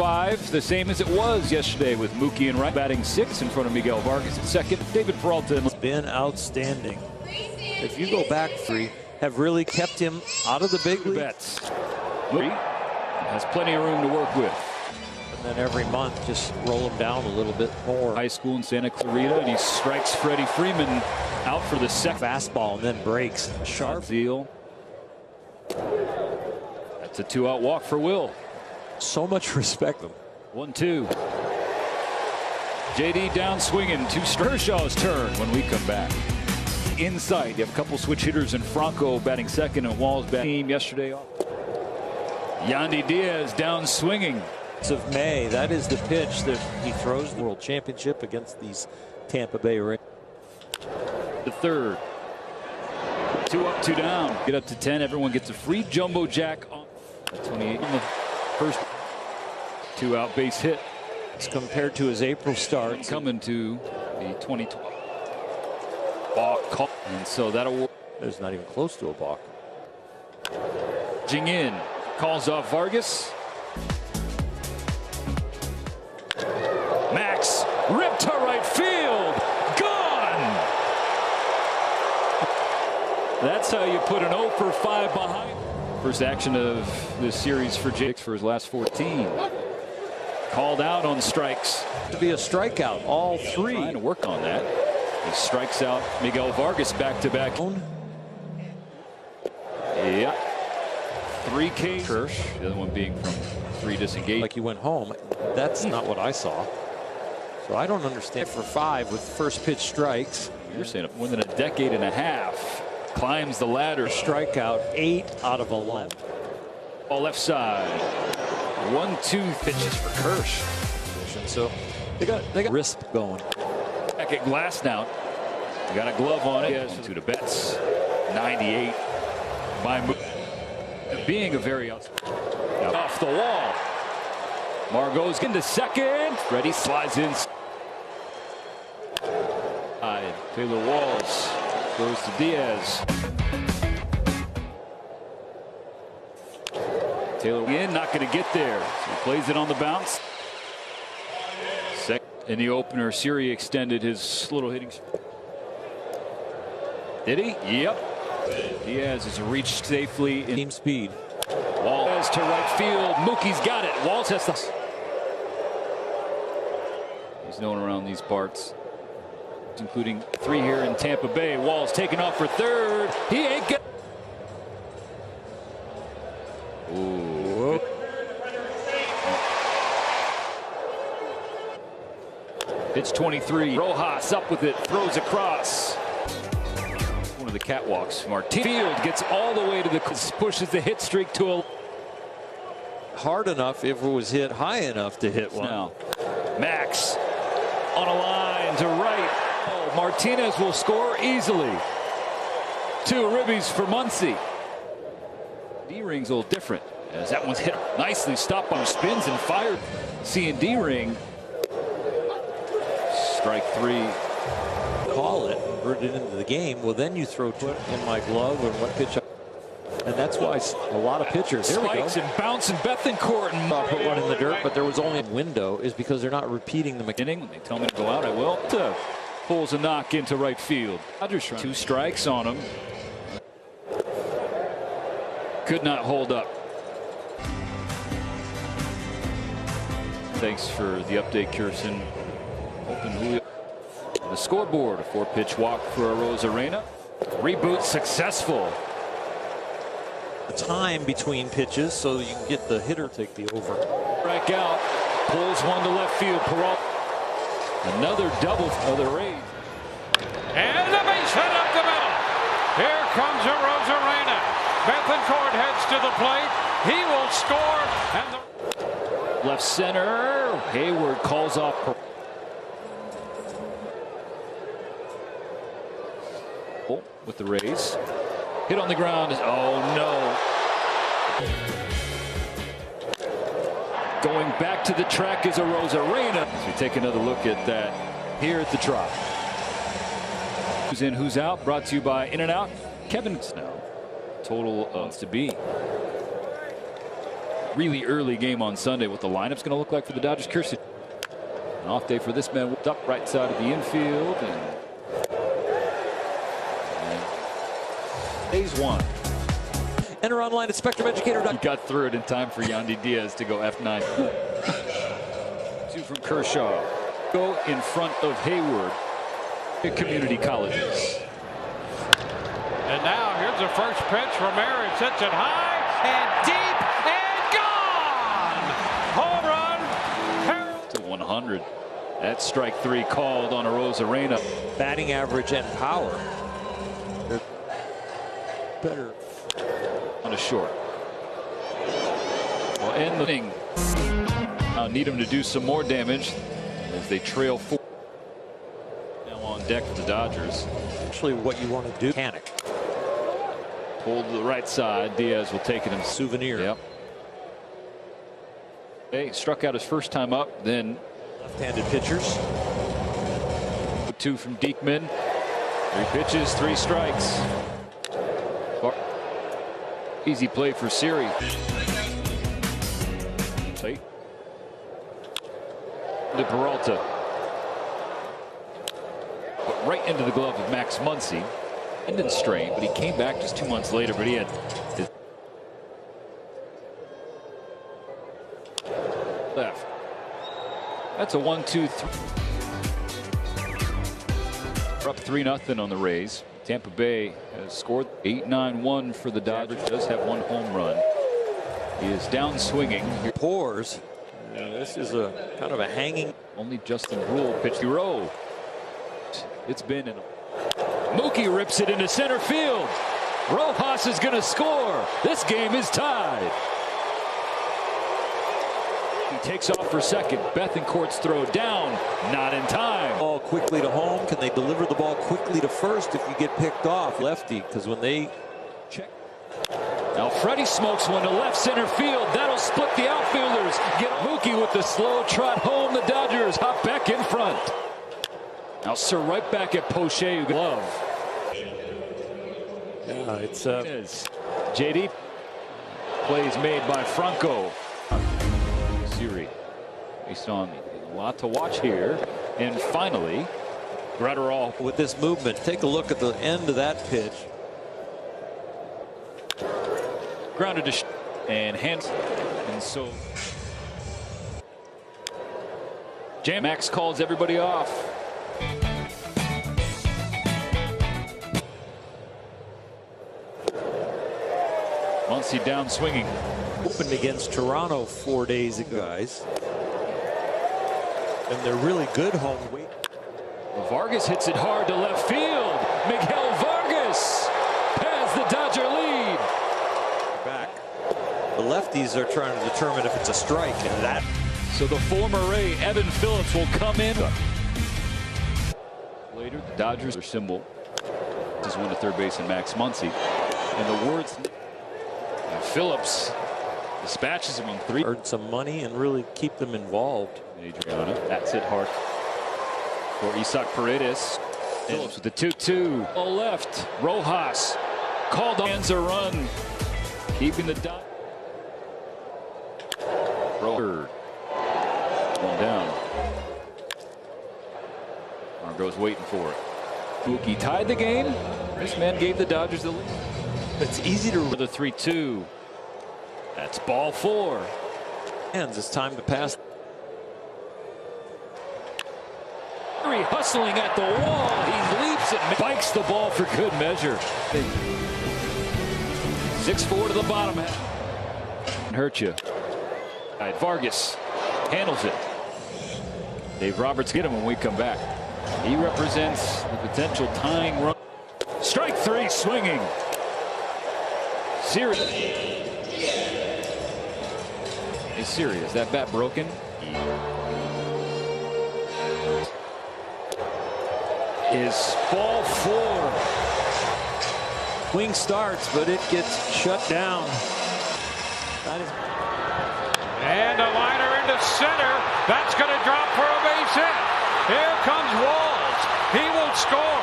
5, the same as it was yesterday with Mookie and Wright batting 6 in front of Miguel Vargas at second. David Peralta. It's been outstanding. If you go back 3, have really kept him out of the big league. Bets. Mookie has plenty of room to work with. And then every month, just roll him down a little bit more. High school in Santa Clarita, and he strikes Freddie Freeman out for the second. Fastball and then breaks. Sharp. Zeal. That's a 2-out walk for Will. So much respect them. 1-2. JD down swinging to Kershaw's turn when we come back. Inside, you have a couple switch hitters and Franco batting second and Walls batting yesterday off. Yandy Diaz down swinging. Of May, that is the pitch that he throws the World Championship against these Tampa Bay Rays. The third. 2 up, 2 down. Get up to 10. Everyone gets a free jumbo jack on 28 in the first 2-out base hit. It's compared to his April start. Coming to the 2020 balk call. And so that'll. There's not even close to a balk. Jing in. Calls off Vargas. Max ripped to right field. Gone. That's how you put an 0 for 5 behind. First action of this series for Jakes for his last 14. Called out on strikes. To be a strikeout, all 3. Trying to work on that. He strikes out Miguel Vargas back-to-back. Yeah. 3 Ks. Kirsch, the other one being from 3 disengaged. Like he went home. That's not what I saw. So I don't understand. For 5 with first pitch strikes. You're saying more than a decade and a half. Climbs the ladder. Strikeout 8 out of 11. All left side. 1-2 pitches for Kirsch. So they got risk going. Back at glass now. Got a glove on it. Yes. To the Betts. 98 by Mookie. Being a very off the wall. Margot's into second. Freddie slides in. Taylor Walls goes to Diaz. Taylor in, not going to get there. So he plays it on the bounce. In the opener, Siri extended his little hitting. Did he? Yep. Diaz has reached safely in team speed. Walls to right field. Mookie's got it. Walls has the. He's known around these parts, including 3 here in Tampa Bay. Walls taking off for third. He ain't get. Ooh. Pitch 23. Rojas up with it. Throws across. One of the catwalks. Martin Field gets all the way to the. Pushes the hit streak to a. Hard enough if it was hit high enough to hit one. Now, Max on a line to right. Oh, Martinez will score easily. 2 ribbies for Muncy. D-ring's a little different as that one's hit nicely. Stopped on spins and fired. C&D ring. Strike 3. Call it, convert it into the game. Well, then you throw it in my glove and what pitch. And that's why a lot of pitchers spikes and bouncing Bethancourt and put one in the dirt, but there was only a window is because they're not repeating the beginning. When they tell me to go out, I will. Pulls a knock into right field. 2 strikes on him. Could not hold up. Thanks for the update, Kirsten. Open Julio. The scoreboard, a 4-pitch walk for Arozarena. Reboot successful. The time between pitches so you can get the hitter take the over. Strike out. Pulls one to left field. Peralta. Another double for the Rays. And the base hit up the middle. Here comes Arozarena. Bethancourt heads to the plate. He will score. And the left center. Hayward calls off. With the Rays. Hit on the ground. Oh no. Going back to the track is Arozarena. As we take another look at that here at the Trop. Who's in, who's out? Brought to you by In-N-Out. Kevin now. Total to be. really early game on Sunday. What the lineup's going to look like for the Dodgers. Kirsten. An off day for this man. Whipped up right side of the infield. And phase one. Enter online at SpectrumEducator.com. He got through it in time for Yandy Diaz to go F9. Two from Kershaw. Go in front of Hayward. Community colleges. And now here's the first pitch. Ramirez hits it high and deep and gone. Home run. To 100. That's strike three called on Arozarena. Batting average and power. They're better. On a short. Well, end the thing. Now need him to do some more damage as they trail 4. Now on deck for the Dodgers. Actually, what you want to do. Panic. Pulled to the right side. Diaz will take it in Souvenir. Yep. Hey, struck out his first time up. Then Left-handed pitchers. 2 from Diekman. 3 pitches, 3 strikes. Easy play for Siri. Play. To Peralta. But right into the glove of Max Muncy. Ended strain, but he came back just 2 months later. But he had his left. That's a 1-2-3. We're up 3-0 on the Rays. Tampa Bay has scored 8-9-1 for the Dodgers. Does have 1 home run. He is down swinging. Pours. This is a kind of a hanging. Only Justin Brule pitched. Row. It's been in. Mookie rips it into center field. Rojas is going to score. This game is tied. He takes off for second. Bethancourt's throw down. Not in time. Ball quickly to home. Can they deliver the ball quickly to first if you get picked off? Lefty, because when they check. Now Freddie smokes one to left center field. That'll split the outfielders. Get Mookie with the slow trot home. The Dodgers hop back in front. Now Sir right back at Poche. Glove. Yeah, it's JD. Plays made by Franco. Siri. Based on a lot to watch here. And finally, Gratterall. with this movement. Take a look at the end of that pitch. Grounded to and hands. And so Max calls everybody off. Muncy down swinging. Opened against Toronto 4 days ago, guys. And they're really good home. Vargas hits it hard to left field. Miguel Vargas has the Dodger lead. Back. The lefties are trying to determine if it's a strike, and that. So the former Ray, Evan Phillips, will come in. Later, the Dodgers are symbol. This is one to third base and Max Muncy. And the words. Phillips dispatches him on 3. Earn some money and really keep them involved. Adriana, that's it hard for Isaac Paredes. Phillips with the 2-2. All left. Rojas called on a run, keeping the dot. Third. One down. Margot's waiting for it. Mookie tied the game. This man gave the Dodgers the lead. It's easy to. For the 3-2. That's ball 4. It's time to pass. Hustling at the wall. He leaps and spikes the ball for good measure. 6-4 to the bottom half. Hurt you. All right, Vargas handles it. Dave Roberts get him when we come back. He represents the potential tying run. Strike 3 swinging. Serious. Is serious. That bat broken? Is ball 4. Swing starts, but it gets shut down. That is. And a liner into center. That's going to drop for a base hit. Here comes Walls. He will score.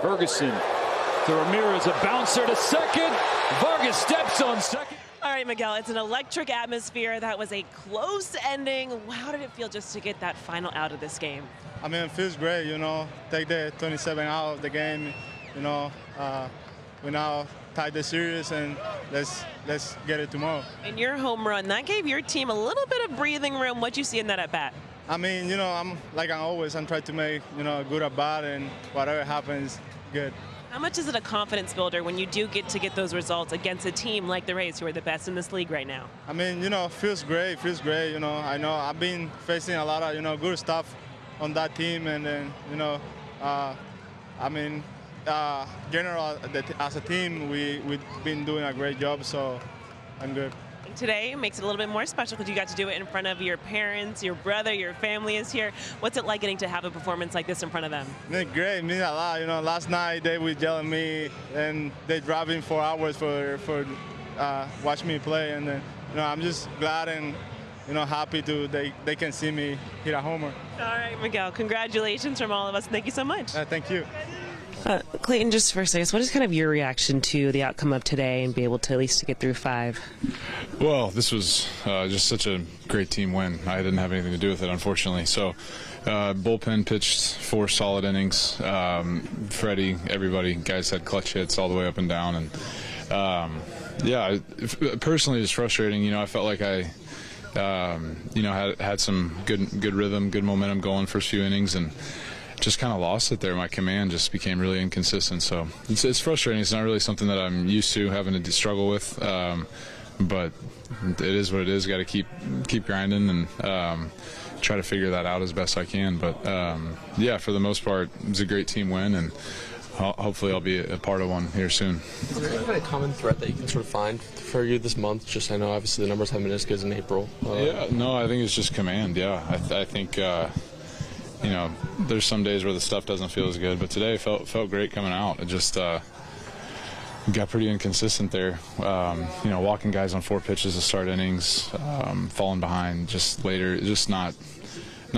Ferguson To Ramirez, a bouncer to second. Vargas steps on second. All right, Miguel, it's an electric atmosphere. That was a close ending. How did it feel just to get that final out of this game? I mean, it feels great, you know, take the 27 out of the game, you know, we now tied the series and let's get it tomorrow. And your home run, that gave your team a little bit of breathing room. What'd you see in that at bat? I mean, you know, I'm trying to make, you know, a good at bat and whatever happens, good. How much is it a confidence builder when you do get those results against a team like the Rays, who are the best in this league right now? I mean, you know, feels great, you know. I know I've been facing a lot of, you know, good stuff on that team, and then, you know, I mean, general, as a team, we've been doing a great job, so I'm good. Today makes it a little bit more special because you got to do it in front of your parents, your brother, your family is here. What's it like getting to have a performance like this in front of them? It's great, it means a lot. You know, last night they were yelling at me, and they driving 4 hours for watch me play, and then, you know, I'm just glad and, you know, happy they can see me hit a homer. All right, Miguel, congratulations from all of us. Thank you so much. Thank you. Clayton, just first, I guess, what is kind of your reaction to the outcome of today and be able to at least get through 5? Well, this was just such a great team win. I didn't have anything to do with it, unfortunately. So, bullpen pitched 4 solid innings. Freddie, everybody, guys had clutch hits all the way up and down. And yeah, personally, it's frustrating. You know, I felt like I, you know, had some good rhythm, good momentum going first few innings, and just kind of lost it there. My command just became really inconsistent. So it's frustrating. It's not really something that I'm used to having to struggle with. But it is what it is. Got to keep grinding and try to figure that out as best I can. But yeah, for the most part, it was a great team win, and hopefully I'll be a part of one here soon. Is there any kind of common thread that you can sort of find for you this month? Just, I know obviously the numbers haven't been as good as in April. Yeah, no, I think it's just command. Yeah, I think. You know, there's some days where the stuff doesn't feel as good, but today felt great coming out. It just got pretty inconsistent there. You know, walking guys on 4 pitches to start innings, falling behind just later. It's just not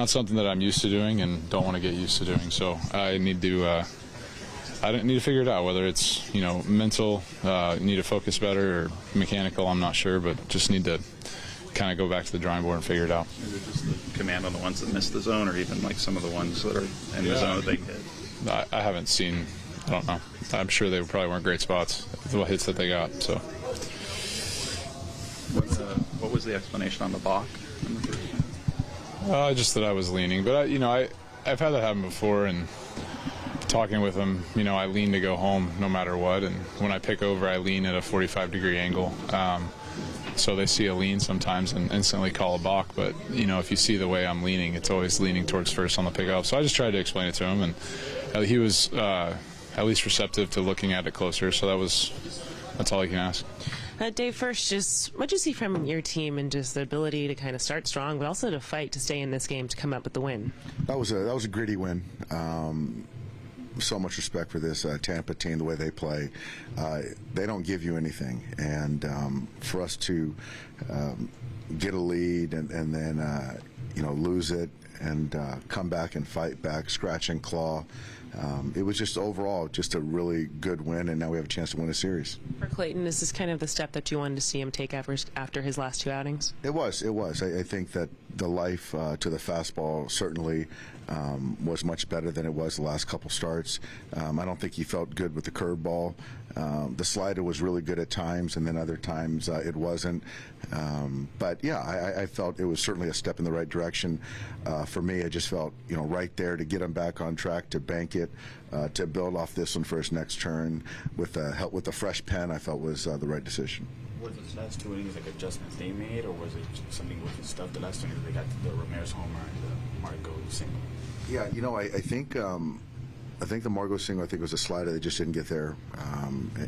something that I'm used to doing and don't want to get used to doing. So I need to figure it out, whether it's, you know, mental, need to focus better, or mechanical. I'm not sure, but just need to kind of go back to the drawing board and figure it out. Is it just the command on the ones that missed the zone, or even like some of the ones that are in the zone that they hit? I haven't seen. I don't know. I'm sure they probably weren't great spots, the hits that they got. So. What was the explanation on the balk? Just that I was leaning, but you know, I've had that happen before, and talking with them, you know, I lean to go home no matter what, and when I pick over, I lean at a 45-degree angle. So they see a lean sometimes and instantly call a balk. But, you know, if you see the way I'm leaning, it's always leaning towards first on the pickoff. So I just tried to explain it to him, and he was at least receptive to looking at it closer. So that's all you can ask. Dave, first, just what did you see from your team and just the ability to kind of start strong, but also to fight to stay in this game to come up with the win? That was a gritty win. So much respect for this Tampa team, the way they play. They don't give you anything, and for us to get a lead and then you know, lose it and come back and fight back, scratch and claw. It was just overall just a really good win, and now we have a chance to win a series. For Clayton, is this kind of the step that you wanted to see him take after his last 2 outings? It was. I think that the life to the fastball certainly was much better than it was the last couple starts. I don't think he felt good with the curveball. The slider was really good at times, and then other times it wasn't. But yeah, I felt it was certainly a step in the right direction. For me, I just felt, you know, right there to get him back on track, to bank it, to build off this one for his next turn with help with a fresh pen. I felt was the right decision. Were the last 2 innings like adjustments they made, or was it something with the stuff the last 2 innings they got the Ramirez homer and the Margot single? Yeah, you know, I think the Margot single, I think, was a slider that just didn't get there,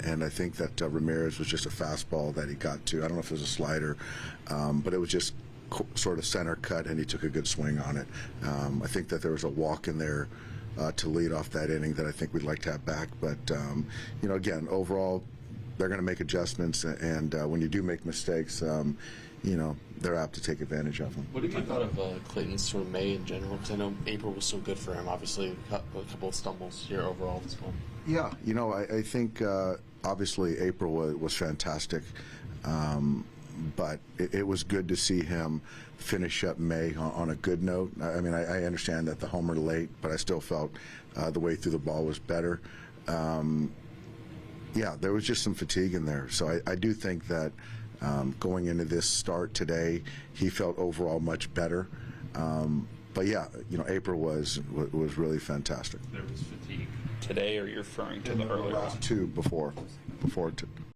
and I think that Ramirez was just a fastball that he got to. I don't know if it was a slider, but it was just sort of center cut, and he took a good swing on it. I think that there was a walk in there to lead off that inning that I think we'd like to have back. But you know, again, overall, they're going to make adjustments, and when you do make mistakes, you know, they're apt to take advantage of him. What have you thought of Clayton's sort of May in general? Because I know April was so good for him. Obviously, a couple of stumbles here overall this one. Yeah, I think obviously April was fantastic, but it was good to see him finish up May on a good note. I mean, I understand that the homer late, but I still felt the way through the ball was better. Yeah, there was just some fatigue in there. So I do think that going into this start today, he felt overall much better. But yeah, April was really fantastic. There was fatigue today, or you're referring to the earlier last two before